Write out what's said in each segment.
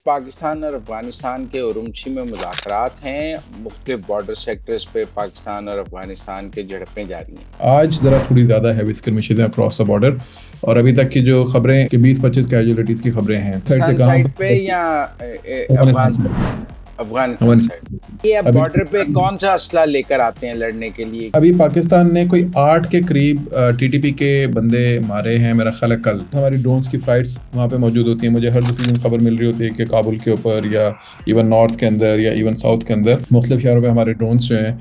पाकिस्तान और अफगानिस्तान के उरुमची में मुज़ाकरात हैं। मुख्तलिफ बॉर्डर सेक्टर्स पे पाकिस्तान और अफगानिस्तान के झड़पें जारी हैं। आज ज़रा थोड़ी ज़्यादा हैवी स्कर्मिशेज़ हैं अक्रॉस द बॉर्डर। और अभी तक की जो खबरें कि 20-25 कैजुअलिटीज़ की खबरें हैं साइड से पाकिस्तान कहाँ साइड पे पर? या अफगानिस्तान अफगान से। अफगानिस्तान अफगानिस्तान साइड ये अब अभी बॉर्डर पे कौन सा असला लेकर आते हैं लड़ने के लिए? अभी पाकिस्तान ने कोई 8 के करीब टीटीपी के बंदे मारे हैं मेरा ख्याल है कल। हमारी ड्रोन्स की फ्लाइट्स वहाँ पे मौजूद होती हैं। मुझे हर दूसरे दिन खबर मिल रही होती है कि काबुल के ऊपर या इवन नॉर्थ के अंदर या इवन साउथ के अंदर मुख्तलिफ शहरों में हमारे ड्रोन्स जो हैं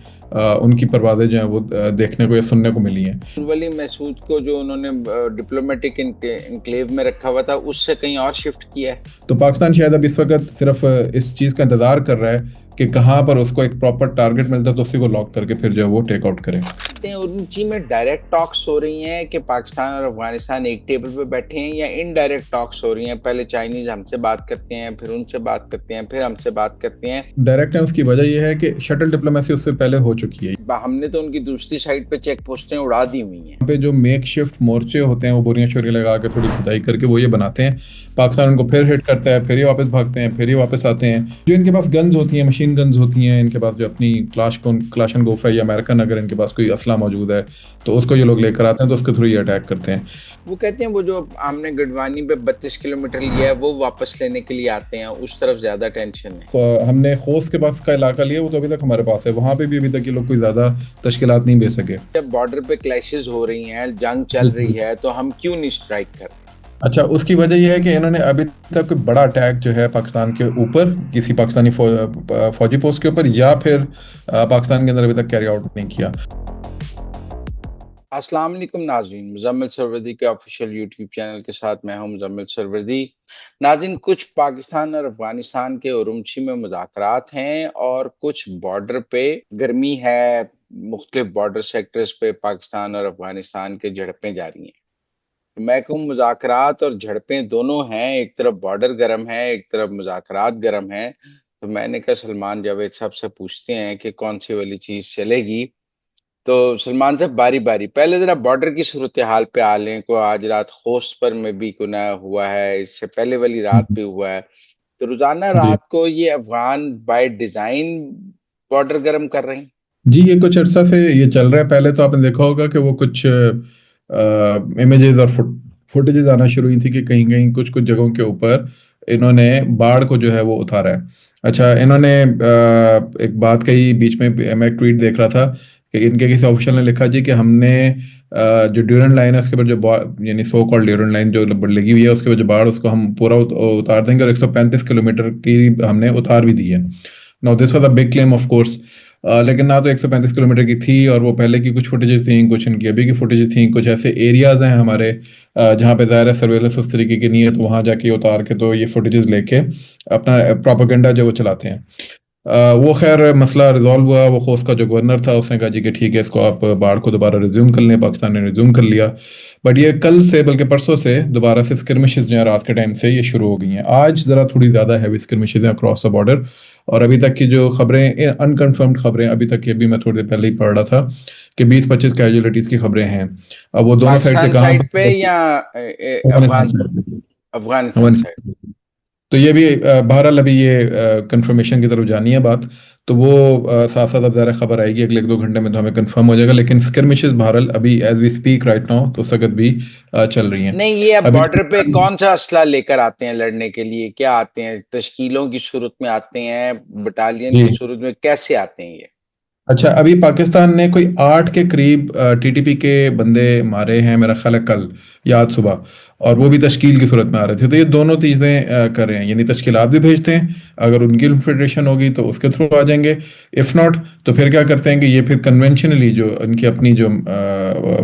उनकी परवाज़ें जो हैं वो देखने को या सुनने को मिली हैं। वली महसूद को जो उन्होंने डिप्लोमेटिक इनक्लेव में रखा हुआ था उससे कहीं और शिफ्ट किया है। तो पाकिस्तान शायद अब इस वक्त सिर्फ इस चीज़ का इंतज़ार कर रहा है कि कहाँ पर उसको एक प्रॉपर टारगेट मिलता है तो उसी को लॉक करके फिर जो है वो टेक आउट करें। उरुमची में डायरेक्ट टॉक्स हो रही हैं कि पाकिस्तान और अफगानिस्तान एक टेबल पे बैठे हैं, या इनडायरेक्ट टॉक्स हो रही हैं? पहले चाइनीज हमसे बात करते हैं, फिर उनसे बात करते हैं, फिर हमसे बात करते हैं। डायरेक्ट है, उसकी वजह यह है कि शटल डिप्लोमेसी उससे पहले हो चुकी है। हमने तो उनकी दूसरी साइड पे चेक पोस्टें उड़ा दी हुई हैं। यहाँ पे जो मेक शिफ्ट मोर्चे होते हैं वो बोरियां शोरियां लगा के थोड़ी खुदाई करके वो ये बनाते हैं। पाकिस्तान उनको फिर हिट करता है, फिर ये वापस भागते हैं, फिर ये वापस आते हैं। जो इनके पास गन्स होती हैं, मशीन गन्स होती हैं, इनके पास जो अपनी क्लाशन गोफ है या अमेरिकन, अगर इनके पास कोई असला मौजूद है तो उसको ये लोग लेकर आते हैं, तो उसके थ्रू ये अटैक करते हैं। वो कहते हैं वो जो हमने गढ़वानी पे 32 किलोमीटर लिया है वो वापस लेने के लिए आते हैं, उस तरफ ज्यादा टेंशन है। हमने खोस के पास का इलाका लिया, वो तो अभी तक हमारे पास है, वहां पे भी अभी तक ये लोग कोई ज्यादा तश्किलात नहीं भेज सके। जब बॉर्डर पे क्लैशेस हो रही हैं, जंग चल रही है, तो हम क्यों नहीं स्ट्राइक कर रहे? अच्छा, उसकी वजह यह है कि इन्होंने अभी तक कोई बड़ा अटैक जो है पाकिस्तान के ऊपर किसी पाकिस्तानी फौजी पोस्ट के ऊपर या फिर पाकिस्तान के अंदर अभी तक कैरी आउट नहीं किया। अस्सलाम वालेकुम नाज़रीन, मुज़म्मिल सरवरदी के ऑफिशियल यूट्यूब चैनल के साथ मैं हूं मुज़म्मिल सरवरदी। नाज़रीन, कुछ पाकिस्तान और अफगानिस्तान के उरुमची में मुज़ाकरात हैं और कुछ बॉर्डर पे गर्मी है। मुख्तलिफ बॉर्डर सेक्टर्स पे पाकिस्तान और अफगानिस्तान के झड़पें जारी हैं। तो मैं कहूँ मुज़ाकरात और झड़पें दोनों हैं, एक तरफ बॉर्डर गर्म है, एक तरफ मुज़ाकरात गर्म है। तो मैंने कहा सलमान जावेद साहब से पूछते हैं कि कौन सी वाली चीज़ चलेगी। तो सलमान साहब, बारी बारी पहले जरा बॉर्डर की सूरत हाल पे आ लें। को आज रात खोस्त पर में भी गुना हुआ है, इससे पहले वाली रात भी हुआ है। तो रोजाना जी रात को ये अफगान बाय डिजाइन बॉर्डर गर्म कर रहे हैं। जी, ये कुछ अरसा से ये चल रहा है। पहले तो आपने देखा होगा कि वो कुछ इमेजेस और फुटेजेस आना शुरू हुई थी कि कहीं कहीं कुछ कुछ जगहों के ऊपर इन्होंने बाढ़ को जो है वो उतारा है। अच्छा, इन्होंने एक बात कही बीच में, मैं एक ट्वीट देख रहा था कि इनके किसी ऑफिशियल ने लिखा जी कि हमने जो ड्यूरन लाइन है उसके ऊपर जो यानी सो कॉल्ड ड्यूरन लाइन जो लगी हुई है उसके ऊपर जो बाढ़, उसको हम पूरा उतार देंगे और 135 किलोमीटर की हमने उतार भी दी है। Now this was a big claim of course. लेकिन ना तो 135 किलोमीटर की थी, और वो पहले की कुछ फुटेजेस थी, कुछ इनकी अभी की फुटेजेस थी, कुछ ऐसे एरियाज हैं हमारे जहाँ पे ज़ाहिर है सर्वेलेंस उस तरीके की नहीं है, तो वहाँ जाके उतार के तो ये फुटेजेस लेके अपना प्रोपेगेंडा जो वो चलाते हैं। वो खैर मसला रिजॉल्व हुआ। वो खोस का जो गवर्नर था उसने कहा जी कि ठीक है, इसको आप बाढ़ को दोबारा रिज्यूम कर लें। पाकिस्तान ने रिज्यूम कर लिया। बट ये कल से बल्कि परसों से दोबारा से स्किर्मिशेस जो है रात के टाइम से ये शुरू हो गई हैं। आज ज़रा थोड़ी ज़्यादा हैवी स्किर्मिशेस हैं अक्रॉस द बॉर्डर। और अभी तक की जो खबरें, अनकन्फर्म्ड खबरें, अभी तक की, अभी मैं थोड़ी देर पहले ही पढ़ रहा था कि 20-25 कैजुअलिटीज़ की खबरें हैं। अब वो दोनों साइड से पाकिस्तान कहाँ साइड पे पर? या अफगानिस्तान अफगान से। अफगानिस्तान साइड? अफगानिस्तान। तो ये भी बहरहाल अभी ये कंफर्मेशन की तरफ जानी है बात। तो वो साथ साथ अब ज़रा खबर आएगी अगले 1-2 घंटे में, तो हमें कंफर्म हो जाएगा। लेकिन स्किर्मिशेस बहरहाल अभी as we speak right now तो सख्त भी चल रही हैं नहीं, ये अब अभी। बॉर्डर पे कौन सा असला लेकर आते हैं लड़ने के लिए? क्या आते हैं? तश्कीलों की सूरत में आते हैं, बटालियन की जी, सूरत में, कैसे आते हैं ये? अच्छा, अभी पाकिस्तान ने कोई 8 के करीब टीटीपी के बंदे मारे हैं मेरा ख्याल है कल या आज सुबह। और वो भी तश्कील की सूरत में आ रहे थे। तो ये दोनों चीज़ें कर रहे हैं, यानी तश्कीलात भी भेजते हैं, अगर उनकी इन्फिल्ट्रेशन होगी तो उसके थ्रू आ जाएंगे। इफ़ नॉट तो फिर क्या करते हैं कि ये फिर कन्वेंशनली जो इनकी अपनी जो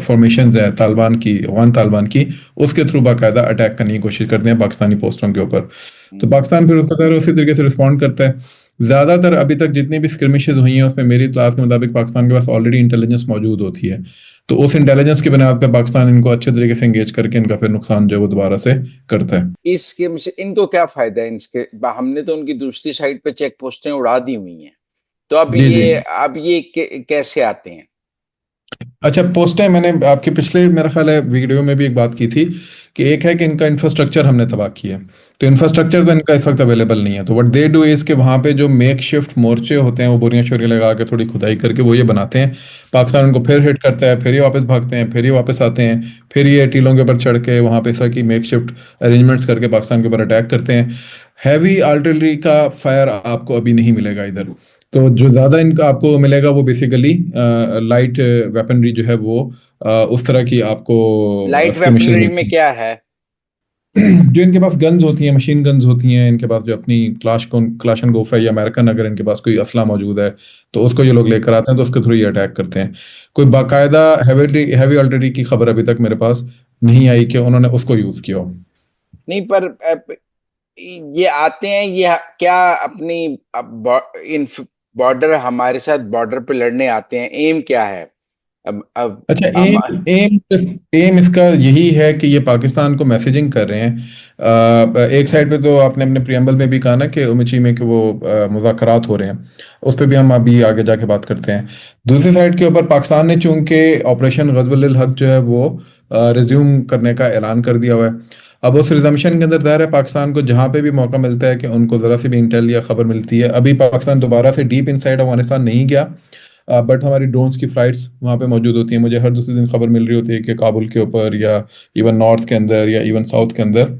फॉर्मेशन है तालिबान की, अफगान तालिबान की, उसके थ्रू बाकायदा अटैक करने की कोशिश करते हैं पाकिस्तानी पोस्टों के ऊपर। तो पाकिस्तान फिर उसका उसी तरीके से रिस्पॉन्ड करता है। ज्यादातर अभी तक जितनी भी स्क्रिमिशेस हुई हैं उसमें मेरी इत्तलात के मुताबिक पाकिस्तान के पास ऑलरेडी इंटेलिजेंस मौजूद होती है। तो उस इंटेलिजेंस की बुनियाद पर पाकिस्तान इनको अच्छे तरीके से एंगेज करके इनका फिर नुकसान जो है वो दोबारा से करता है। इसके इनको क्या फायदा है? इसके हमने तो उनकी दूसरी साइड पे चेक पोस्टें उड़ा दी हुई हैं। तो जी जी। अब ये कैसे आते हैं? अच्छा, पोस्टें मैंने आपके पिछले मेरा ख्याल है वीडियो में भी एक बात की थी कि एक है कि इनका इंफ्रास्ट्रक्चर हमने तबाह किया है। तो इंफ्रास्ट्रक्चर तो इनका इस वक्त अवेलेबल नहीं है, तो व्हाट दे डू इज कि वहाँ पे जो मेक शिफ्ट मोर्चे होते हैं वो बोरियां शोरियां लगा के थोड़ी खुदाई करके वो ये बनाते हैं। पाकिस्तान उनको फिर हिट करता है, फिर ये वापस भागते हैं, फिर ये वापस आते हैं, फिर ये टीलों के ऊपर चढ़ के वहाँ पे इस तरह की मेक शिफ्ट अरेंजमेंट्स करके पाकिस्तान के ऊपर अटैक करते हैं। हैवी आर्टिलरी का फायर आपको अभी नहीं मिलेगा इधर। तो जो ज़्यादा इनका आपको मिलेगा वो बेसिकली लाइट वेपनरी जो है वो उस तरह की आपको लाइट स्किमिशेस वेपनरी में मिलती क्या है? हैं। जो इनके पास गन्स होती हैं, मशीन गन्स होती हैं इनके पास, जो अपनी क्लाशन गोफ है या अमेरिकन, अगर इनके पास कोई असला मौजूद है तो उसको ये लोग लेकर आते हैं, तो उसके थ्रू ये अटैक करते हैं। कोई बाकायदा हैवी हैवी आर्टिलरी की खबर अभी तक मेरे पास नहीं आई कि उन्होंने उसको यूज़ किया हो। नहीं, पर ये आते हैं, ये क्या अपनी इन बॉर्डर, हमारे साथ बॉर्डर पे लड़ने आते हैं? एम क्या है? अब अच्छा, हम। एम एम एम इसका यही है कि ये पाकिस्तान को मैसेजिंग कर रहे हैं। एक साइड पे तो आपने अपने प्रियम्बल में भी कहा ना कि उमची में कि वो मुज़ाकरात हो रहे हैं, उस पर भी हम अभी आगे जाके बात करते हैं। दूसरी साइड के ऊपर पाकिस्तान ने चूंकि ऑपरेशन गज़ब-उल हक जो है वो रिज्यूम करने का ऐलान कर दिया हुआ है। अब उस रिजम्पशन के अंदर ज़ाहिर है पाकिस्तान को जहाँ पे भी मौका मिलता है कि उनको ज़रा सी भी इंटेल या खबर मिलती है, अभी पाकिस्तान दोबारा से डीप इनसाइड अफगानिस्तान नहीं गया, बट हमारी ड्रोन्स की फ्लाइट्स वहाँ पे मौजूद होती हैं। मुझे हर दूसरे दिन खबर मिल रही होती है कि काबुल के ऊपर या इवन नॉर्थ के अंदर या इवन साउथ के अंदर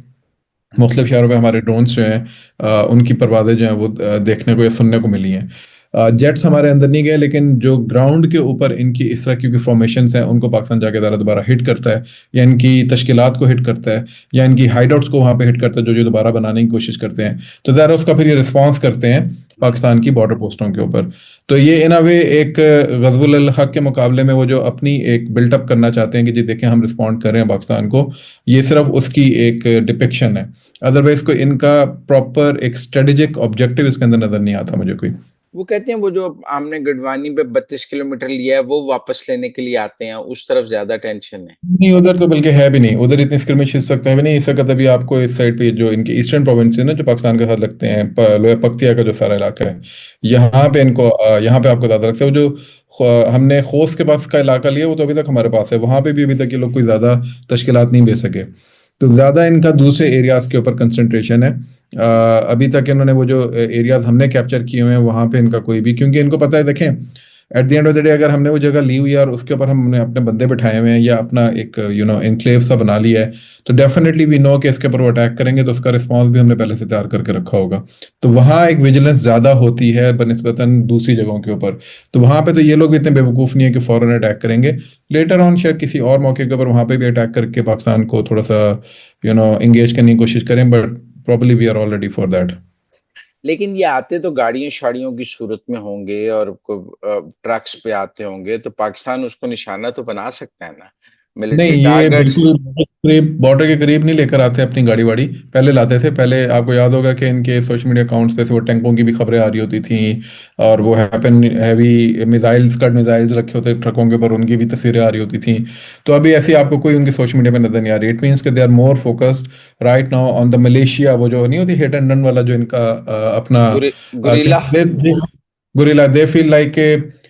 मुख्तलिफ शहरों में हमारे ड्रोन्स जो हैं उनकी परवाज़ें जो हैं वो देखने को या सुनने को मिली हैं। जेट्स हमारे अंदर नहीं गए, लेकिन जो ग्राउंड के ऊपर इनकी इस तरह की फॉर्मेशंस हैं उनको पाकिस्तान जाके दोबारा दोबारा हिट करता है, या इनकी तश्कीलात को हिट करता है, या इनकी हाइडआउट्स को वहाँ पे हिट करता है जो जो दोबारा बनाने की कोशिश करते हैं। तो ज़रा उसका फिर ये रिस्पॉन्स करते हैं पाकिस्तान की बॉर्डर पोस्टों के ऊपर। तो ये इन अ वे एक गज़वुल हक के मुकाबले में वो जो अपनी एक बिल्टअप करना चाहते हैं कि जी देखें हम रिस्पॉन्ड कर रहे हैं पाकिस्तान को, ये सिर्फ उसकी एक डिपिक्शन है। अदरवाइज को इनका प्रॉपर एक स्ट्रेटेजिक ऑब्जेक्टिव इसके अंदर नजर नहीं आता मुझे कोई। वो कहते हैं वो जो हमने गढ़वानी पे 32 किलोमीटर लिया है वो वापस लेने के लिए आते हैं, उस तरफ ज्यादा टेंशन है। नहीं, उधर तो बल्कि है भी नहीं, उधर इतनी स्क्रिमिश इस वक्त है भी नहीं। इस वक्त अभी आपको इस साइड पे जो इनके ईस्टर्न प्रोविंस है ना, जो पाकिस्तान के साथ लगते हैं, लोया पख्तिया का जो सारा इलाका है, यहाँ पे इनको यहाँ पे आपको ज्यादा लगता है। वो जो हमने खोस के पास का इलाका लिया वो तो अभी तक हमारे पास है, वहां पे भी अभी तक ये लोग कोई ज्यादा तश्किलात नहीं भेज सके। तो ज्यादा इनका दूसरे एरियाज के ऊपर कंसंट्रेशन है। अभी तक इन्होंने वो जो एरियाज हमने कैप्चर किए हुए हैं वहां पे इनका कोई भी, क्योंकि इनको पता है, देखें at the end of the day अगर हमने वो जगह ली हुई है और उसके ऊपर हमने अपने बंदे बिठाए हुए हैं या अपना एक एनक्लेव सा बना लिया है, तो डेफिनेटली वी नो कि इसके ऊपर वो अटैक करेंगे, तो उसका रिस्पॉन्स भी हमने पहले से तैयार करके रखा होगा। तो वहाँ एक विजिलेंस ज़्यादा होती है बनस्बतन दूसरी जगहों के ऊपर। तो वहाँ पे तो ये लोग भी इतने बेवकूफ़ नहीं है कि फ़ौरन अटैक करेंगे। लेटर ऑन शायद किसी और मौके के ऊपर वहाँ पे भी अटैक करके पाकिस्तान को थोड़ा सा इंगेज करने की कोशिश करें, but probably we are all ready for that. लेकिन ये आते तो गाड़ियों शाड़ियों की सूरत में होंगे और ट्रक्स पे आते होंगे, तो पाकिस्तान उसको निशाना तो बना सकता है ना, नहीं, मिलिट्री ये टारगेट्स। बिल्कुल बॉर्डर के करीब नहीं लेकर आते अपनी गाड़ी वाड़ी। पहले लाते थे, पहले आपको याद होगा कि इनके सोशल मीडिया अकाउंट्स पे से वो टैंकों की भी खबरें आ रही होती थी, और वो happen heavy missiles, Scud missiles रखे होते ट्रकों के ऊपर, उनकी भी तस्वीरें आ रही होती थी। तो अभी ऐसी आपको कोई उनके सोशल मीडिया पे नजर नहीं आ रही। इट मीन्स कि they are more focused right now on the Malaysia, वो जो नहीं होती हिट एंड रन वाला जो इनका अपना guerrilla. Guerrilla, they feel like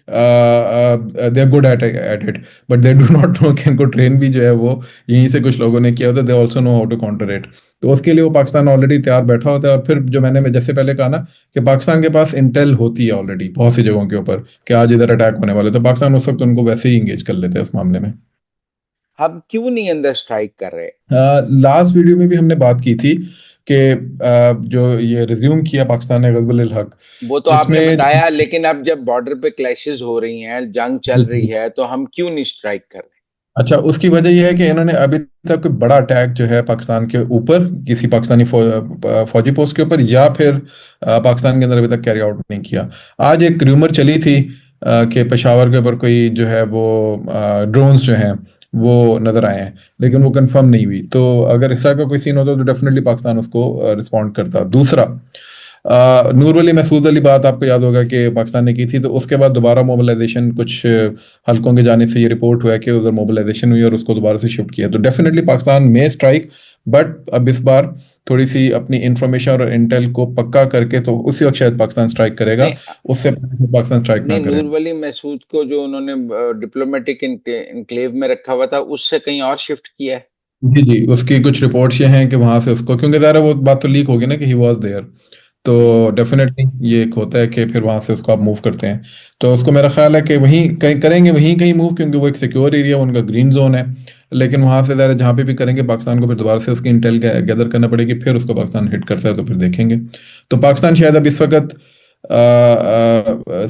they are good at it, but they do not know कि इनको ट्रेन भी जो है वो यहीं से कुछ लोगों ने किया होता है। They also know how to counter it. तो उसके लिए वो पाकिस्तान ऑलरेडी तैयार बैठा होता है। और फिर जो मैंने जैसे पहले कहा ना कि पाकिस्तान के पास इंटेल होती है ऑलरेडी बहुत सी जगहों के ऊपर कि आज इधर अटैक होने वाले, तो पाकिस्तान उस वक्त उनको वैसे ही इंगेज कर लेते हैं उस मामले में। हम क्यों नहीं अंदर स्ट्राइक कर रहे? लास्ट वीडियो में भी हमने बात की थी कि जो ये रिज्यूम किया पाकिस्तान ने गज़ब-उल हक, वो तो आपने इसमें बताया, लेकिन अब जब बॉर्डर पे क्लैशेस हो रही हैं, जंग चल रही है, तो हम क्यों नहीं स्ट्राइक कर रहे? अच्छा, उसकी वजह यह है कि इन्होंने अभी तक कोई बड़ा अटैक जो है पाकिस्तान के ऊपर किसी पाकिस्तानी फौजी पोस्ट के ऊपर या फिर पाकिस्तान के अंदर अभी तक कैरी आउट नहीं किया। आज एक र्यूमर चली थी कि पेशावर के ऊपर कोई जो है वो ड्रोन्स जो हैं वो नजर आए हैं, लेकिन वो कंफर्म नहीं हुई। तो अगर इस तरह का कोई सीन होता तो डेफिनेटली पाकिस्तान उसको रिस्पॉन्ड करता। दूसरा, नूर वली महसूद वाली बात आपको याद होगा कि पाकिस्तान ने की थी, तो उसके बाद दोबारा मोबिलाइजेशन कुछ हलकों की जाने से ये रिपोर्ट हुआ है कि उधर मोबिलाइजेशन हुई और उसको दोबारा से शिफ्ट किया। तो डेफिनेटली पाकिस्तान में स्ट्राइक, बट अब इस बार थोड़ी सी अपनी इंफॉर्मेशन और इंटेल को पक्का करके तो उसी वक्त शायद पाकिस्तान स्ट्राइक करेगा। नहीं, उससे पहले पाकिस्तान स्ट्राइक नहीं, ना करे। नूर वली महसूद को जो उन्होंने डिप्लोमेटिक इनक्लेव में रखा हुआ था, उससे कहीं और शिफ्ट किया है। जी जी, उसकी कुछ रिपोर्ट्स ये हैं कि वहां से उसको, क्योंकि ज़ाहिर है वो बात तो लीक होगी ना कि ही वॉज देयर, तो डेफिनेटली ये एक होता है कि फिर वहां से उसको आप मूव करते हैं। तो उसको मेरा ख्याल है कि वहीं कहीं करेंगे, वहीं कहीं मूव, क्योंकि वो एक सिक्योर एरिया, उनका ग्रीन जोन है। लेकिन वहां से ज़रा जहाँ पे भी करेंगे, पाकिस्तान को फिर दोबारा से उसकी इंटेल गैदर करना पड़ेगी, फिर उसको पाकिस्तान हिट करता है तो फिर देखेंगे। तो पाकिस्तान शायद अब इस वक्त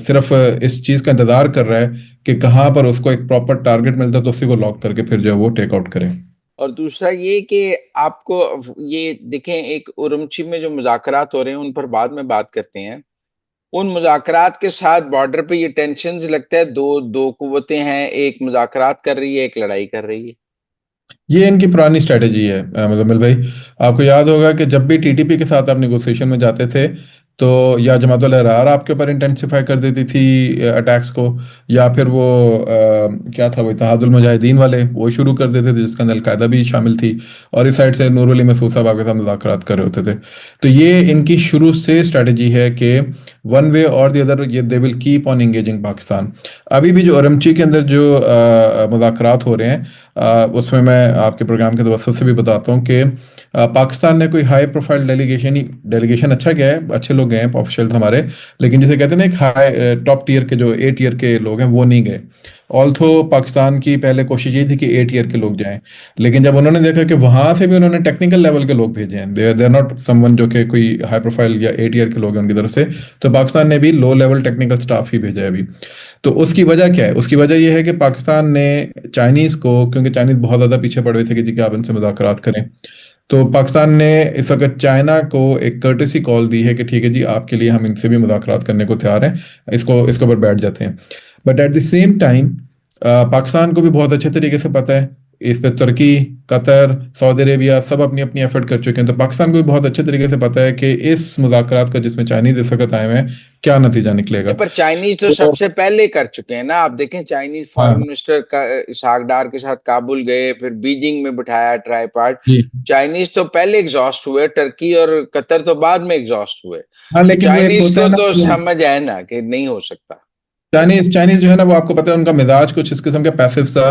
सिर्फ इस चीज़ का इंतजार कर रहा है कि कहाँ पर उसको एक प्रॉपर टारगेट मिलता है तो उसी को लॉक करके फिर जो है वो टेक आउट करें। और दूसरा ये कि आपको ये देखें, एक उरुमची में जो मुज़ाकरात हो रहे हैं उन पर बाद में बात करते हैं। उन मुज़ाकरात के साथ बॉर्डर पे ये टेंशन्स लगता है, दो कुव्वतें हैं, एक मुज़ाकरात कर रही है, एक लड़ाई कर रही है। ये इनकी पुरानी स्ट्रेटेजी है मुजम्मिल भाई। आपको याद होगा कि जब भी टीटीपी के साथ आप नेगोशिएशन में जाते थे, तो या जमात उल अहरार आपके ऊपर इंटेंसिफाई कर देती थी अटैक्स को, या फिर वो क्या था, वो इत्तेहादुल मुजाहिदीन वाले वो शुरू कर देते थे, जिसके अंदर अलकायदा भी शामिल थी, और इस साइड से नूर अली मसूद साहब आपके साथ मुज़ाकरात कर रहे होते थे। तो ये इनकी शुरू से स्ट्रेटेजी है कि वन वे और द अदर ये they will keep on engaging Pakistan. अभी भी जो अरमची के अंदर जो मुज़ाकरात हो रहे हैं, उसमें मैं आपके प्रोग्राम के तवज्जो से भी बताता हूँ कि पाकिस्तान ने कोई हाई प्रोफाइल डेलीगेशन ही, डेलीगेशन अच्छा गया है, अच्छे लोग गए हैं ऑफिशियल हमारे, लेकिन जिसे कहते हैं ना एक हाई टॉप टीयर के, जो ए टीयर के लोग हैं वो नहीं गए। ऑल्थो पाकिस्तान की पहले कोशिश ये थी कि ए टीयर के लोग जाएं, लेकिन जब उन्होंने देखा कि वहां से भी उन्होंने टेक्निकल लेवल के लोग भेजे हैं, दे आर नॉट समवन जो कि कोई हाई प्रोफाइल या ए टीयर के लोग हैं उनकी तरफ से, तो पाकिस्तान ने भी लो लेवल टेक्निकल स्टाफ ही भेजा है अभी। तो उसकी वजह क्या है? उसकी वजह यह है कि पाकिस्तान ने चाइनीज को, क्योंकि चाइनीज बहुत ज्यादा पीछे पड़ रहे थे कि जी कि आप इनसे मुज़ाकरात करें, तो पाकिस्तान ने इस वक्त चाइना को एक कर्टेसी कॉल दी है कि ठीक है जी, आपके लिए हम इनसे भी मुज़ाकरात करने को तैयार हैं, इसको इसके ऊपर बैठ जाते हैं। But at the same time Pakistan को भी बहुत अच्छे तरीके से पता है, इस पे तुर्की, कतर, सऊदी अरेबिया सब अपनी अपनी एफर्ट कर चुके हैं, तो पाकिस्तान को भी बहुत अच्छे तरीके से पता है कि इस मुज़ाकरात का जिसमें चाइनीज इस वक्त आए हुए हैं, क्या नतीजा निकलेगा। नहीं, पर चाइनीज तो तो सबसे पहले कर चुके हैं ना। आप देखें, चाइनीज फॉरेन हाँ मिनिस्टर का इसहाक डार के साथ काबुल गए, फिर बीजिंग में बिठाया ट्राईपार्ट। जी, चाइनीज तो पहले एग्जॉस्ट हुए, टर्की और कतर तो बाद में एग्जॉस्ट हुए। हाँ तो लेकिन वो एक चाइनीज होता को है ना, तो समझ है ना कि नहीं हो सकता। चाइनीज चाइनीज जो है ना, वो आपको पता है उनका मिजाज कुछ इस किस्म का पैसिव सा,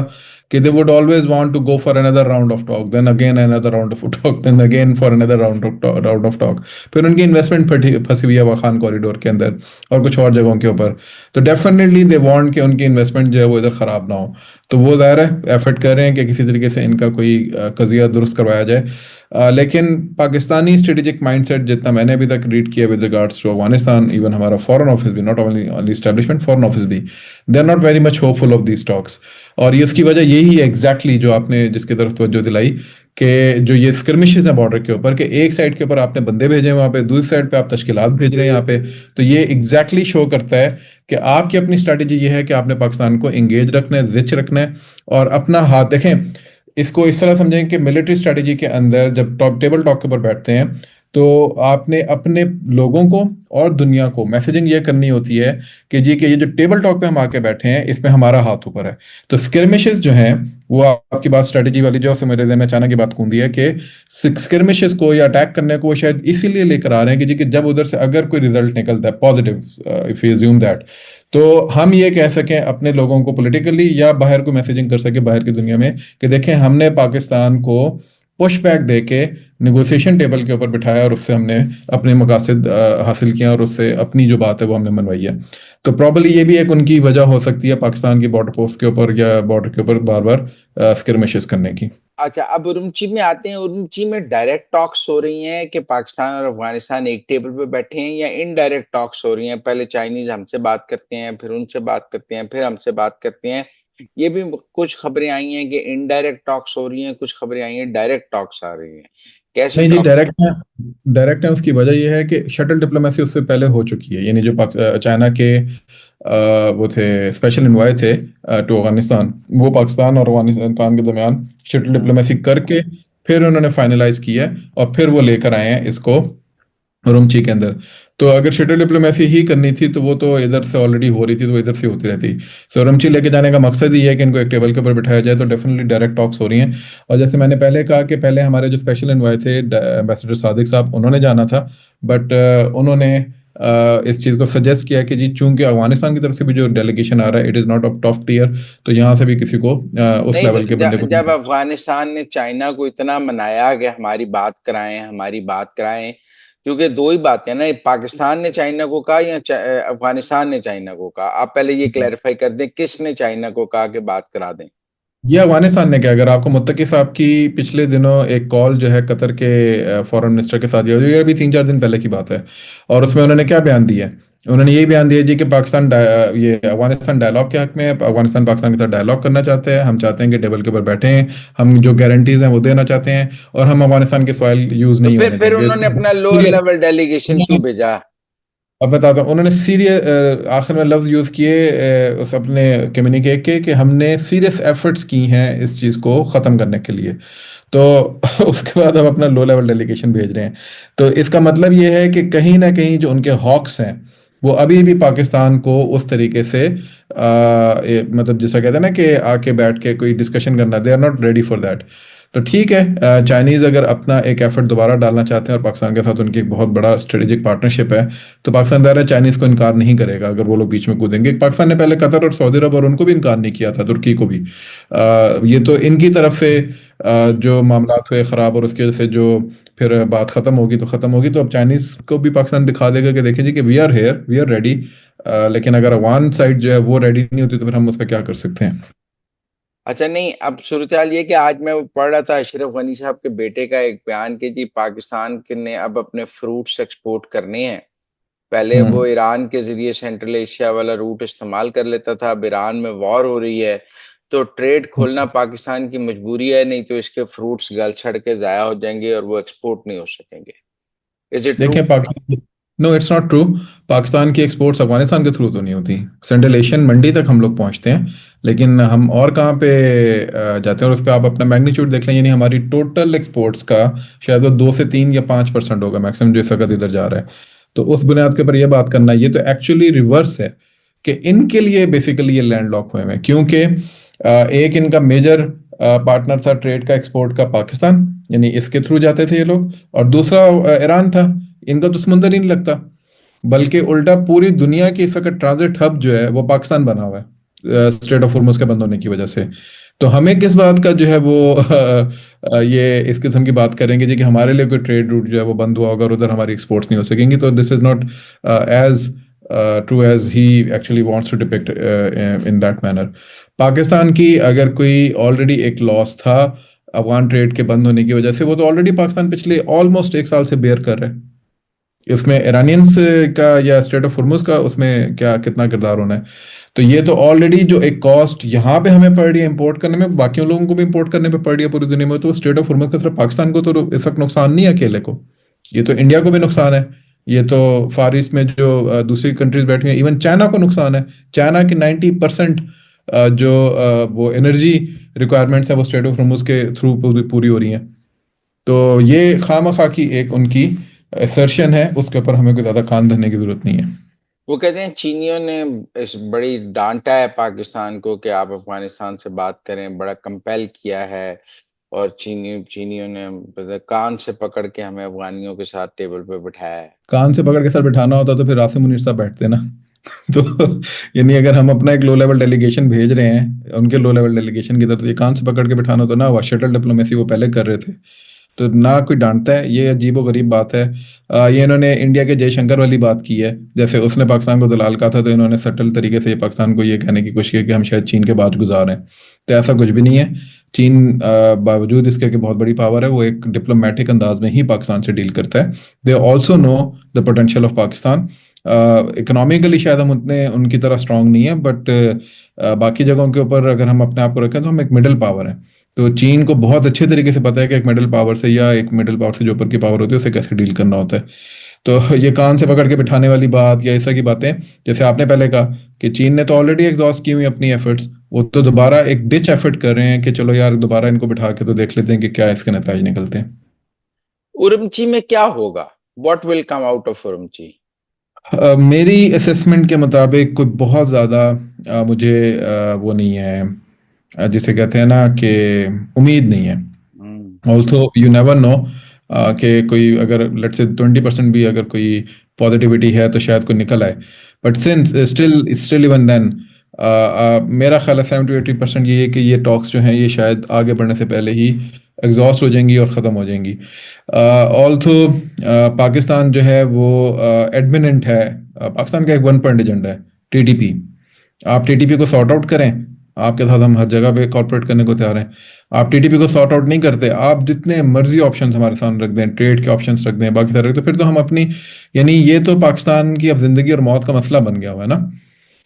कि they would always want to go for another round of talk, then again another round of talk, then again for another round of talk. फिर उनकी इन्वेस्टमेंट फंसी हुई है वाखान कॉरिडोर के अंदर और कुछ और जगहों के ऊपर। तो डेफिनेटली दे वांट कि उनकी इन्वेस्टमेंट जो है वो इधर खराब ना हो। तो वो ज़ाहिर है एफर्ट कर रहे हैं कि किसी तरीके से इनका कोई कजिया दुरुस्त करवाया जाए। लेकिन पाकिस्तानी स्ट्रेटेजिक माइंडसेट जितना मैंने अभी तक रीड किया with regards to Afghanistan, even हमारा फॉरेन ऑफिस भी, not only establishment, foreign office भी, they are not very much hopeful of these talks. और ये उसकी वजह यही है एग्जैक्टली जो आपने जिसकी तरफ तवज्जो दिलाई, कि जो ये स्किर्मिशेस हैं बॉर्डर के ऊपर, कि एक साइड के ऊपर आपने बंदे भेजे हैं वहां पे, दूसरी साइड पे आप तश्कीलात भेज रहे हैं यहाँ पे, तो ये एग्जैक्टली शो करता है कि आपकी अपनी स्ट्रैटेजी ये है कि आपने पाकिस्तान को इंगेज रखना है, जिच रखना है, और अपना हाथ देखें। इसको इस तरह समझें कि मिलिट्री स्ट्रेटेजी के अंदर जब टॉप टेबल टॉक के ऊपर बैठते हैं, तो आपने अपने लोगों को और दुनिया को मैसेजिंग ये करनी होती है कि जी कि ये जो टेबल टॉक पे हम आके बैठे हैं, इसमें हमारा हाथ ऊपर है। तो स्किर्मिशेस जो हैं, वो आपकी बात स्ट्रेटेजी वाली जो है मेरे ज़हन में अचानक ये बात कूदी है कि स्किर्मिशेस को या अटैक करने को वो शायद इसीलिए लेकर आ रहे हैं कि जी कि जब उधर से अगर कोई रिजल्ट निकलता है positive, if you assume that, तो हम ये कह सकें अपने लोगों को पॉलिटिकली या बाहर को मैसेजिंग कर सके बाहर की दुनिया में कि देखें हमने पाकिस्तान को पुश बैक दे के निगोशिएशन टेबल के ऊपर बिठाया और उससे हमने अपने मकासद हासिल किया और उससे अपनी जो बात है वो हमने मनवाई है। तो प्रॉब्लली ये भी एक उनकी वजह हो सकती है पाकिस्तान की बॉर्डर पोस्ट के ऊपर या बॉर्डर के ऊपर बार बार स्किर्मिशेस करने की। अच्छा, अब उरुमची में आते हैं। उरुमची में डायरेक्ट टॉक्स हो रही हैं कि पाकिस्तान और अफगानिस्तान एक टेबल पे बैठे हैं, या इनडायरेक्ट टॉक्स हो रही हैं? पहले चाइनीज हमसे बात करते हैं, फिर उनसे बात करते हैं, फिर हमसे बात करते हैं। ये भी कुछ खबरें आई हैं कि इनडायरेक्ट टॉक्स हो रही हैं, कुछ खबरें आई हैं डायरेक्ट टॉक्स आ रही हैं। कैसे नहीं जी, टॉक्स? डायरेक्ट है। उसकी वजह यह है कि शटल डिप्लोमेसी उससे पहले हो चुकी है, यानी जो चाइना के वो थे स्पेशल इन्वॉय थे टू अफगानिस्तान, वो पाकिस्तान और अफगानिस्तान के दरमियान शटल डिप्लोमेसी करके फिर उन्होंने फाइनलाइज किया है, और फिर वो लेकर आए हैं इसको रुमची के अंदर। तो अगर शटल डिप्लोमेसी ही करनी थी तो वो तो इधर से ऑलरेडी हो रही थी, तो वो इधर से होती रहती। सो रुमची लेके जाने का मकसद ही है कि इनको एक टेबल के ऊपर बिठाया जाए, तो डेफिनेटली डायरेक्ट टॉक्स हो रही हैं। और जैसे मैंने पहले कहा कि पहले हमारे जो स्पेशल एनवॉय थे एम्बेसडर सादिक साहब, उन्होंने जाना था, बट उन्होंने इस चीज़ को सजेस्ट किया कि जी चूंकि अफगानिस्तान की तरफ से भी जो डेलीगेशन आ रहा है it is not of top tier, तो यहाँ से भी किसी को उस नहीं, लेवल के बंदे को जब नहीं। अफगानिस्तान ने चाइना को इतना मनाया कि हमारी बात कराएं, क्योंकि दो ही बातें ना, पाकिस्तान ने चाइना को कहा या अफगानिस्तान ने चाइना को कहा? आप पहले ये क्लैरिफाई कर दें, किसने चाइना को कहा कि बात करा दें? ये अफगानिस्तान ने क्या, अगर आपको मुत्तकी साहब की पिछले दिनों एक कॉल जो है कतर के फॉरेन मिनिस्टर के साथ, ये अभी 3-4 दिन पहले की बात है, और उसमें उन्होंने क्या बयान दिया है? उन्होंने यही बयान दिया जी कि ये अफगानिस्तान डायलॉग के हक में है, अफगानिस्तान पाकिस्तान के साथ डायलॉग करना चाहते हैं, हम चाहते हैं कि टेबल के ऊपर बैठे हैं, हम जो गारंटीज हैं वो देना चाहते हैं, और हम अफगानिस्तान के सॉइल यूज तो नहीं फिर होने फिर देंगे। उन्होंने अपना लोअर सीरियस, लेवल डेलीगेशन क्यों भेजा? अब बताता हूँ, उन्होंने सीरियस आखिर में लफ्ज यूज किए उस अपने कम्युनिके के कि हमने सीरियस एफर्ट्स की हैं इस चीज़ को ख़त्म करने के लिए। तो उसके बाद हम अपना लो लेवल डेलीगेशन भेज रहे हैं। तो इसका मतलब ये है कि कहीं ना कहीं जो उनके हॉक्स हैं वो अभी भी पाकिस्तान को उस तरीके से मतलब जैसा कहते हैं ना कि आके बैठ के कोई डिस्कशन करना, they are not ready for that. तो ठीक है, चाइनीज़ अगर अपना एक एफर्ट दोबारा डालना चाहते हैं और पाकिस्तान के साथ उनकी एक बहुत बड़ा स्ट्रेटेजिक पार्टनरशिप है, तो पाकिस्तान ज़ाहिर है चाइनीज़ को इनकार नहीं करेगा अगर वो लोग बीच में कूदेंगे। पाकिस्तान ने पहले कतर और सऊदी अरब और उनको भी इनकार नहीं किया था, तुर्की को भी। ये तो इनकी तरफ से जो मामलात हुए ख़राब और उसकी वजह से जो फिर बात ख़त्म होगी तो ख़त्म होगी, तो अब चाइनीज़ को भी पाकिस्तान दिखा देगा कि देखें जी कि we are here, we are ready. लेकिन अगर अफगान साइड जो है वो रेडी नहीं होती तो फिर हम उसका क्या कर सकते हैं। अच्छा, नहीं, अब सूरत हाल ये कि आज मैं वो पढ़ रहा था अशरफ गनी साहब के बेटे का एक बयान कि जी पाकिस्तान के ने अब अपने फ्रूट्स एक्सपोर्ट करने हैं। पहले वो हम्म। ईरान के जरिए सेंट्रल एशिया वाला रूट इस्तेमाल कर लेता था, अब ईरान में वॉर हो रही है, तो ट्रेड खोलना पाकिस्तान की मजबूरी है, नहीं तो इसके फ्रूट्स गल सड़ के जाया हो जाएंगे और वो एक्सपोर्ट नहीं हो सकेंगे। Is it true? देखें Pakistan, no it's not true. Pakistan की एक्सपोर्ट्स अफगानिस्तान के थ्रू तो नहीं होती। सेंट्रल एशियन मंडी तक हम लोग पहुंचते हैं, लेकिन हम और कहाँ पे जाते हैं, और उस पर आप अपना मैग्नीट्यूड देख लें, यानी हमारी टोटल एक्सपोर्ट्स का शायद वो 2 से 3 या 5% होगा मैक्सिमम जो इस वक्त इधर जा रहा है। तो उस बुनियाद के ऊपर ये बात करना, ये तो एक्चुअली रिवर्स है कि इनके लिए बेसिकली ये लैंड लॉक हुए हैं, क्योंकि एक इनका मेजर पार्टनर था ट्रेड का एक्सपोर्ट का पाकिस्तान, यानी इसके थ्रू जाते थे ये लोग, और दूसरा ईरान था। इनका तो समुंदर ही नहीं लगता, बल्कि उल्टा पूरी दुनिया की इस वक्त ट्रांजिट हब जो है वो पाकिस्तान बना हुआ है स्ट्रेट ऑफ हॉर्मुज के बंद होने की वजह से। तो हमें किस बात का जो है वो ये इस किस्म की बात करेंगे जी कि हमारे लिए कोई ट्रेड रूट जो है वो बंद हुआ होगा और उधर हमारी एक्सपोर्ट्स नहीं हो सकेंगी। तो this is not as true as he actually wants to depict in that manner. Pakistan की अगर कोई ऑलरेडी एक लॉस था अफगान ट्रेड के बंद होने की वजह से, वो तो ऑलरेडी पाकिस्तान पिछले ऑलमोस्ट 1 साल से बेयर कर रहा है। इसमें ईरानियंस का या स्टेट ऑफ हुर्मुज का उसमें क्या कितना किरदार होना है? तो ये तो ऑलरेडी जो एक कॉस्ट यहाँ पे हमें पड़ रही है इंपोर्ट करने में, बाकियों लोगों को भी इंपोर्ट करने पे पड़ रही है पूरी दुनिया में, तो स्टेट ऑफ हुर्मुज का सिर्फ पाकिस्तान को तो इस वक्त नुकसान नहीं है अकेले को, ये तो इंडिया को भी नुकसान है। ये तो फार ईस्ट में जो दूसरी कंट्रीज बैठी हैं, इवन चाइना को नुकसान है। चाइना की 90% जो वो एनर्जी रिक्वायरमेंट्स है वो स्टेट ऑफ हुर्मुज के थ्रू पूरी हो रही हैं। तो ये खामखा की एक उनकी असर्शन है, उसके ऊपर हमें कोई ज्यादा कान धरने की जरूरत नहीं है। वो कहते हैं चीनियों ने इस बड़ी डांटा है पाकिस्तान को कि आप अफगानिस्तान से बात करें, बड़ा कंपेल किया है, और चीनियों ने कान से पकड़ के हमें अफगानियों के साथ टेबल पे बिठाया है। कान से पकड़ के सर बिठाना होता तो फिर रासिम मुनीर साहब बैठते ना। तो यानी अगर हम अपना एक लो लेवल डेलीगेशन भेज रहे हैं उनके लो लेवल डेलीगेशन की तरफ, तो ये कान से पकड़ के बिठाना तो ना हुआ, शटल डिप्लोमेसी वो पहले कर रहे थे। तो ना कोई डांटता है, ये अजीबो गरीब बात है। ये इन्होंने इंडिया के जयशंकर वाली बात की है, जैसे उसने पाकिस्तान को दलाल कहा था, तो इन्होंने सटल तरीके से पाकिस्तान को ये कहने की कोशिश की कि हम शायद चीन के बाद गुजार हैं। तो ऐसा कुछ भी नहीं है। चीन बावजूद इसके कि बहुत बड़ी पावर है, वो एक डिप्लोमेटिक अंदाज में ही पाकिस्तान से डील करता है। They also know the potential of Pakistan. Economically शायद हम उतने उनकी तरह स्ट्रांग नहीं है, बट बाकी जगहों के ऊपर अगर हम अपने आप को रखें तो हम एक मिडिल पावर है। तो चीन को बहुत अच्छे तरीके से पता है कि एक मिडिल पावर से या एक मिडिल पावर से जो ऊपर की पावर होती है उसे कैसे डील करना होता है। तो ये कान से पकड़ के बिठाने वाली बात या ऐसा की बातें, जैसे आपने पहले कहा कि चीन ने तो ऑलरेडी एग्जॉस्ट की हुई अपनी एफर्ट्स, वो तो दोबारा एक डिच एफर्ट कर रहे हैं कि चलो यार दोबारा इनको बिठा के तो देख लेते हैं कि क्या इसके नतीजे निकलते हैं। उरमची में क्या होगा? What will come out of Urumqi? मेरी असेसमेंट के मुताबिक कोई बहुत ज़्यादा मुझे वो नहीं है, जिसे कहते हैं ना कि उम्मीद नहीं है। हम्म। ऑल्सो यू नेवर नो कि कोई अगर लेट्स से 20% भी अगर कोई पॉजिटिविटी है तो शायद कोई निकल आए। But since still even then मेरा ख्याल है 70 to 80% ये है कि ये टॉक्स जो हैं ये शायद आगे बढ़ने से पहले ही एग्जॉस्ट हो जाएंगी और ख़त्म हो जाएंगी। ऑल्सो पाकिस्तान जो है वो एडमिनेंट है। पाकिस्तान का एक वन पॉइंट एजेंडा है, टीटीपी। आप टीटीपी को सॉर्ट आउट करें, आपके साथ हम हर जगह पे कॉर्पोरेट करने को तैयार हैं। आप टीटीपी को सॉर्ट आउट नहीं करते, आप जितने मर्जी ऑप्शंस हमारे सामने रख दें, ट्रेड के ऑप्शंस रख दें, बाकी सारे रख दें, फिर तो हम अपनी, यानी ये तो पाकिस्तान की अब जिंदगी और मौत का मसला बन गया हुआ है ना।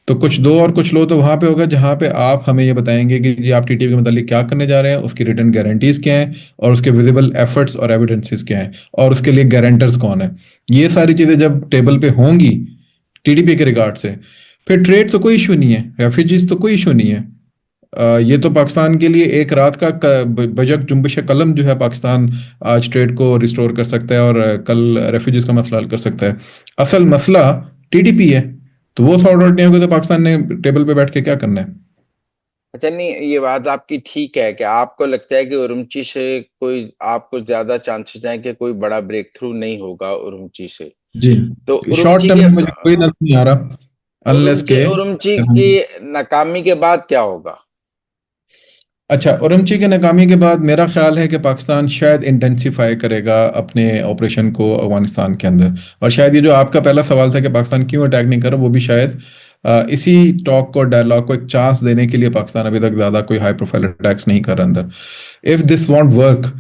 तो कुछ दो और कुछ लो तो वहां पे होगा जहां पे आप हमें ये बताएंगे कि जी आप टीटीपी के मतलब क्या करने जा रहे हैं, उसकी रिटर्न गारंटीज क्या हैं, और उसके विजिबल एफर्ट्स और एविडेंसेस क्या हैं, और उसके लिए गारंटर्स कौन है। ये सारी चीजें जब टेबल पे होंगी टीडीपी के रिगार्ड से, फिर ट्रेड तो कोई इशू नहीं है, रेफ्यूजीज तो कोई इशू नहीं है। ये तो पाकिस्तान के लिए एक रात का बजट जुम्बिश कलम जो है, पाकिस्तान आज ट्रेड को रिस्टोर कर सकता है और कल रेफ्यूजीज का मसला हल कर सकता है। असल मसला टीडीपी है, तो वो सॉर्ट आउट नहीं होगा तो पाकिस्तान ने टेबल पे बैठ के क्या करना है। अच्छा, नहीं, ये बात आपकी ठीक है कि आपको लगता है कि उरुमची से कोई, आपको ज्यादा चांसेस हैं कि कोई बड़ा ब्रेक थ्रू नहीं होगा उरुमची से। जी, तो शॉर्ट उरुमची टर्म के में मुझे कोई नजर नहीं आ रहा, अनलेस उरुमची के उरुमची की नाकामी के बाद क्या होगा? अच्छा, उरमची की नाकामी के बाद मेरा ख्याल है कि पाकिस्तान शायद इंटेंसिफाई करेगा अपने ऑपरेशन को अफगानिस्तान के अंदर। और शायद ये जो आपका पहला सवाल था कि पाकिस्तान क्यों अटैक नहीं कर रहा, वो भी शायद इसी टॉक को, डायलॉग को एक चांस देने के लिए पाकिस्तान अभी तक ज़्यादा कोई हाई प्रोफाइल अटैक्स नहीं कर रहा अंदर। इफ़ दिस वॉन्ट वर्क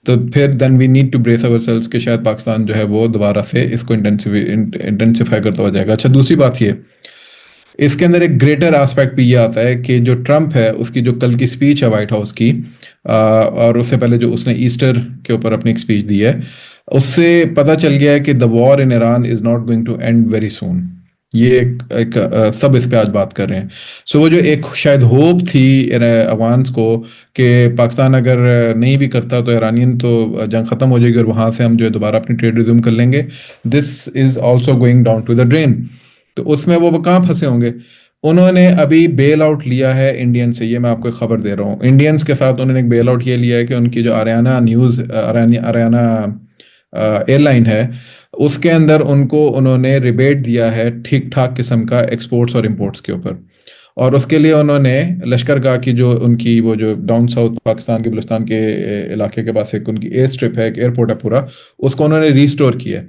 तो फिर then we need to brace our selves कि शायद पाकिस्तान जो है वो दोबारा से इसको इंटेंसिफाई करता हुआ जाएगा। अच्छा, दूसरी बात ये, इसके अंदर एक ग्रेटर एस्पेक्ट भी ये आता है कि जो ट्रम्प है उसकी जो कल की स्पीच है व्हाइट हाउस की, और उससे पहले जो उसने ईस्टर के ऊपर अपनी एक स्पीच दी है, उससे पता चल गया है कि the war in Iran is not going to end very soon. ये सब इस पे आज बात कर रहे हैं। सो वो जो एक शायद होप थी अवान्स को कि पाकिस्तान अगर नहीं भी करता तो ईरानियन तो जंग खत्म हो जाएगी और वहां से हम जो है दोबारा अपनी ट्रेड रिज्यूम कर लेंगे, this is also going down to the drain. तो उसमें वो कहाँ फंसे होंगे। उन्होंने अभी बेल आउट लिया है इंडियन से, ये मैं आपको एक खबर दे रहा हूँ। इंडियंस के साथ उन्होंने एक बेल आउट ये लिया है कि उनकी जो आरियाना एयरलाइन है, उसके अंदर उनको उन्होंने रिबेट दिया है ठीक ठाक किस्म का एक्सपोर्ट्स और इंपोर्ट्स के ऊपर। और उसके लिए उन्होंने लश्करगाह की जो उनकी वो जो डाउन साउथ पाकिस्तान के बलूचिस्तान के इलाके के पास एक उनकी एयर स्ट्रिप है, एक एयरपोर्ट है पूरा, उसको उन्होंने रिस्टोर किया है।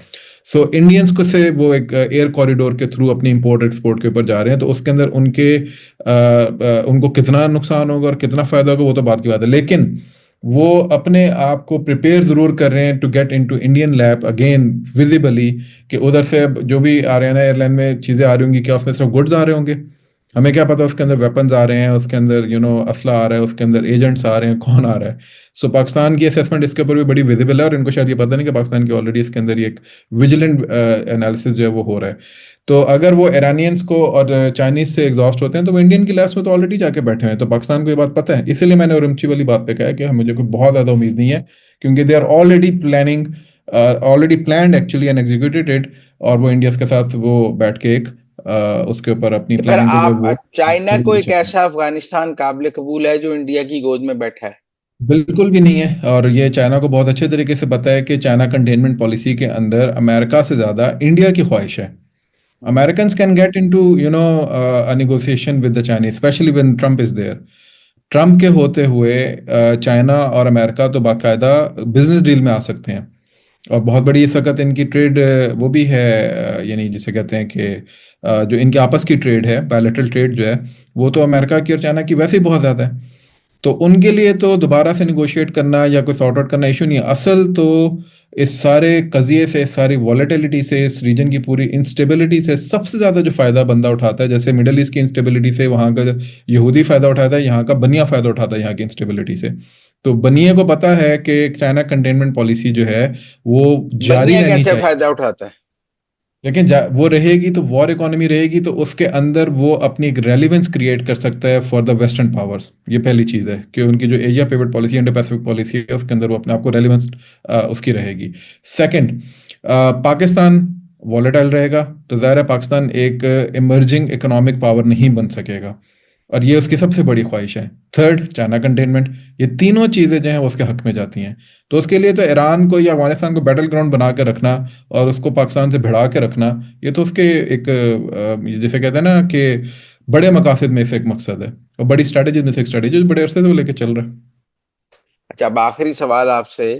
सो इंडियंस को से वो एक एयर कॉरिडोर के थ्रू अपनी इंपोर्ट एक्सपोर्ट के ऊपर जा रहे हैं, तो उसके अंदर उनको कितना नुकसान होगा और कितना फायदा होगा वो तो बात की बात है, लेकिन वो अपने आप को प्रिपेयर जरूर कर रहे हैं to get into Indian lap again visibly, कि उधर से अब जो भी आ रहे हैं ना एयरलाइन में चीजें आ रही होंगी, क्या उसमें सिर्फ गुड्स आ रहे होंगे, हमें क्या पता उसके अंदर वेपन्स आ रहे हैं, उसके अंदर असला आ रहा है, उसके अंदर एजेंट्स आ रहे हैं, कौन आ रहा है। सो पाकिस्तान की असेसमेंट इसके ऊपर भी बड़ी विजिबल है, और इनको शायद ये पता नहीं कि पाकिस्तान की ऑलरेडी इसके अंदर ये एक विजिलेंट एनालिसिस जो है वो हो रहा है। तो अगर वो ईरानियंस को और चाइनीज से एग्जॉस्ट होते हैं तो वो इंडियन की लैब्स में तो ऑलरेडी जाके बैठे हैं, तो पाकिस्तान को ये बात पता है। इसीलिए मैंने उरमची वाली बात पे कहा है कि मुझे कोई बहुत ज्यादा उम्मीद नहीं है, क्योंकि they are already planning, already planned actually and executed it, और वो इंडिया के साथ वो बैठ के एक उसके ऊपर अपनी तो फिर प्लानिंग को जो है आप वो चाइना को एक ऐसा अफगानिस्तान काबिल कबूल है जो इंडिया की गोद में बैठा है? बिल्कुल भी नहीं है। और ये चाइना को बहुत अच्छे तरीके से पता है कि चाइना कंटेनमेंट पॉलिसी के अंदर अमेरिका से ज्यादा इंडिया की ख्वाहिश है। Americans can get into a negotiation with the Chinese, especially when Trump is there. Trump के होते हुए चाइना और अमेरिका तो बाकायदा बिजनेस डील में आ सकते हैं। और बहुत बड़ी इस वक्त इनकी ट्रेड वो भी है, यानी जिसे कहते हैं कि जो इनके आपस की ट्रेड है, बायलैटरल ट्रेड जो है, वो तो अमेरिका की और चाइना की वैसे ही बहुत ज़्यादा है। तो उनके लिए तो दोबारा से निगोशिएट करना या कोई सॉर्ट आउट करना इशू नहीं है। असल तो इस सारे कजिए से, इस सारी वॉलेटिलिटी से, इस रीजन की पूरी इंस्टेबिलिटी से सबसे ज़्यादा जो फ़ायदा बंदा उठाता है, जैसे मिडल ईस्ट की इंस्टेबिलिटी से वहाँ का यहूदी फ़ायदा उठाता है, यहाँ का बनिया फ़ायदा उठाता है यहाँ की इंस्टेबिलिटी से। तो बनिए को पता है कि चाइना कंटेनमेंट पॉलिसी जो है वो जारी बनिया रहनी कैसे चाहिए, फायदा उठाता है? लेकिन वो रहेगी तो वॉर इकोनॉमी रहेगी, तो उसके अंदर वो अपनी एक रेलिवेंस क्रिएट कर सकता है फॉर द वेस्टर्न पावर्स। ये पहली चीज़ है कि उनकी जो Asia pivot policy, Indo Pacific policy है, उसके अंदर वो अपने आप को रेलिवेंस उसकी रहेगी। सेकंड, पाकिस्तान वॉलेटाइल रहेगा, तो ज़ाहिर है पाकिस्तान एक इमर्जिंग इकोनॉमिक पावर नहीं बन सकेगा। और ये उसकी सबसे बड़ी ख्वाहिश है। Third, China containment. ये तीनों चीज़ें जो हैं वो उसके हक में जाती हैं। तो उसके लिए तो ईरान को या अफगानिस्तान को बैटल ग्राउंड बना के रखना और उसको पाकिस्तान से भिड़ा के रखना, ये तो उसके एक जैसे कहते हैं ना कि बड़े मकासद में से एक मकसद है, और बड़ी स्ट्रैटेजी में से एक स्ट्रैटेजी बड़े अरसे से वो लेके चल रहा है। अच्छा, अब आखिरी सवाल आपसे,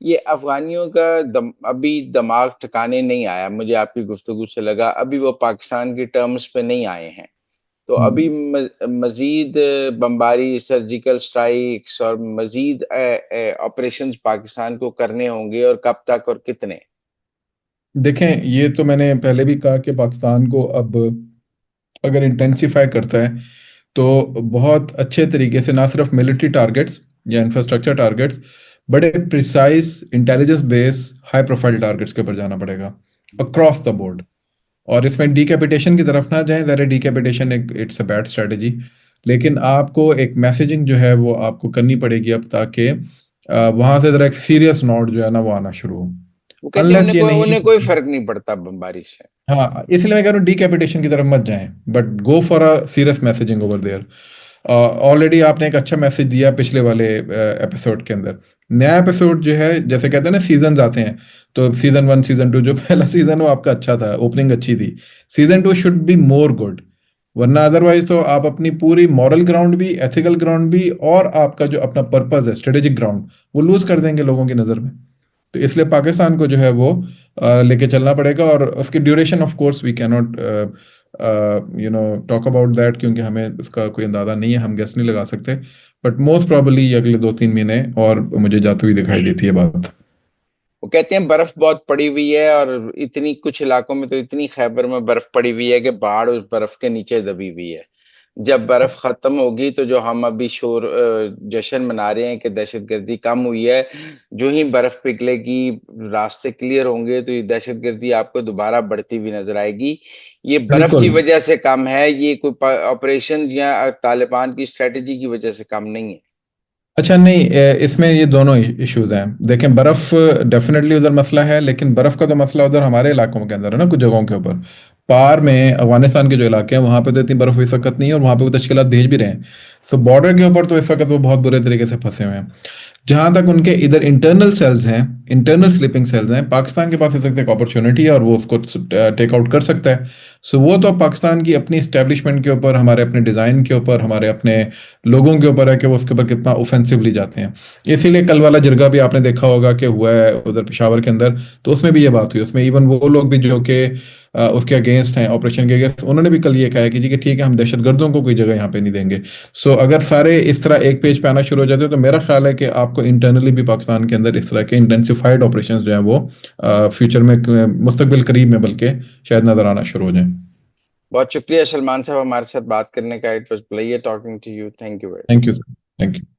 ये अफगानियों का अभी दिमाग ठिकाने नहीं आया, मुझे आपकी गुफ्तगू से लगा अभी वो पाकिस्तान की टर्म्स पे नहीं आए हैं। तो अभी हम्म। मजीद बमबारी, सर्जिकल स्ट्राइक्स और मजीद ऑपरेशंस पाकिस्तान को करने होंगे, और कब तक और कितने? देखें, ये तो मैंने पहले भी कहा कि पाकिस्तान को अब अगर इंटेंसिफाई करता है तो बहुत अच्छे तरीके से ना सिर्फ मिलिट्री टारगेट्स या इंफ्रास्ट्रक्चर टारगेट्स, बड़े precise intelligence base high profile targets के ऊपर जाना पड़ेगा अक्रॉस द बोर्ड। और इसमें डीकैपिटेशन की तरफ ना जाएं, ज़रा डीकैपिटेशन एक इट्स अ बैड स्ट्रेटजी। लेकिन आपको एक मैसेजिंग जो है वो आपको करनी पड़ेगी अब, ताकि वहां से ज़रा एक सीरियस नोट जो है ना वो आना शुरू हो। वो कहते हैं अनलेस ये नहीं, उन्हें कोई फर्क नहीं पड़ता बमबारी से। हाँ इसलिए मैं कह रहा हूँ डीकैपिटेशन की तरफ मत जाएं, but go for a serious messaging over there. Already आपने एक अच्छा मैसेज दिया पिछले वाले एपिसोड के अंदर। नया एपिसोड जो है, जैसे कहते हैं ना सीजन आते हैं, तो सीजन 1 सीजन 2, जो पहला सीजन वो आपका अच्छा था, ओपनिंग अच्छी थी, season 2 should be more good. वरना अदरवाइज तो आप अपनी पूरी मॉरल ग्राउंड भी, एथिकल ग्राउंड भी, और आपका जो अपना पर्पस है स्ट्रेटेजिक ग्राउंड, वो लूज कर देंगे लोगों की नज़र में। तो इसलिए पाकिस्तान को जो है वो लेके चलना पड़ेगा, और उसकी duration of course we can not talk about that, क्योंकि हमें उसका कोई अंदाजा नहीं है, हम गेस नहीं लगा सकते। बट मोस्ट प्रॉबली अगले 2-3 महीने और मुझे जाती हुई दिखाई देती है बात। वो कहते हैं बर्फ बहुत पड़ी हुई है, और इतनी कुछ इलाकों में तो इतनी खैबर में बर्फ पड़ी हुई है कि पहाड़ उस बर्फ के नीचे दबी हुई है। जब बर्फ खत्म होगी तो जो हम अभी जश्न मना रहे हैं कि दहशतगर्दी कम हुई है, जो ही बर्फ पिघलेगी, रास्ते क्लियर होंगे, तो ये दहशतगर्दी आपको दोबारा बढ़ती हुई नजर आएगी। ये बर्फ की बिल्कुल। वजह से कम है, ये कोई ऑपरेशन या तालिबान की स्ट्रेटेजी की वजह से कम नहीं है। अच्छा नहीं, इसमें ये दोनों इश्यूज हैं। देखें, बर्फ डेफिनेटली उधर मसला है, लेकिन बर्फ का तो मसला उधर हमारे इलाकों के अंदर है ना, कुछ जगहों के ऊपर। पार में अफगानिस्तान के जो इलाके हैं वहां पे तो इतनी बर्फ इस वक्त नहीं है, और वहां पे वो तश्कीलात भेज भी रहे हैं। सो बॉर्डर के ऊपर तो इस वक्त वो बहुत बुरे तरीके से फंसे हुए हैं। जहां तक उनके इधर इंटरनल सेल्स हैं, इंटरनल स्लीपिंग सेल्स हैं, पाकिस्तान के पास इस वक्त एक अपॉर्चुनिटी है और वो उसको टेक आउट कर सकता है। सो वो तो पाकिस्तान की अपनी स्टैब्लिशमेंट के ऊपर, हमारे अपने डिज़ाइन के ऊपर, हमारे अपने लोगों के ऊपर है कि वो उसके ऊपर कितना ऑफेंसिवली जाते हैं। इसीलिए कल वाला जिरगा भी आपने देखा होगा कि हुआ है उधर पेशावर के अंदर, तो उसमें भी ये बात हुई। उसमें इवन वो लोग भी जो कि उसके अगेंस्ट हैं, ऑपरेशन के अगेंस्ट, उन्होंने भी कल ये कहा है कि जी कि ठीक है, हम दहशतगर्दों को कोई जगह यहाँ पे नहीं देंगे। सो अगर सारे इस तरह एक पेज पे आना शुरू हो जाते हैं, तो मेरा ख्याल है कि आपको इंटरनली भी पाकिस्तान के अंदर इस तरह के इंटेंसिफाइड ऑपरेशंस जो है वो फ्यूचर में, मुस्तकबिल करीब में बल्कि, शायद नजर आना शुरू हो जाए। बहुत शुक्रिया सलमान साहब हमारे साथ बात करने का। It was pleasure talking to you. Thank you. Thank you. Thank you.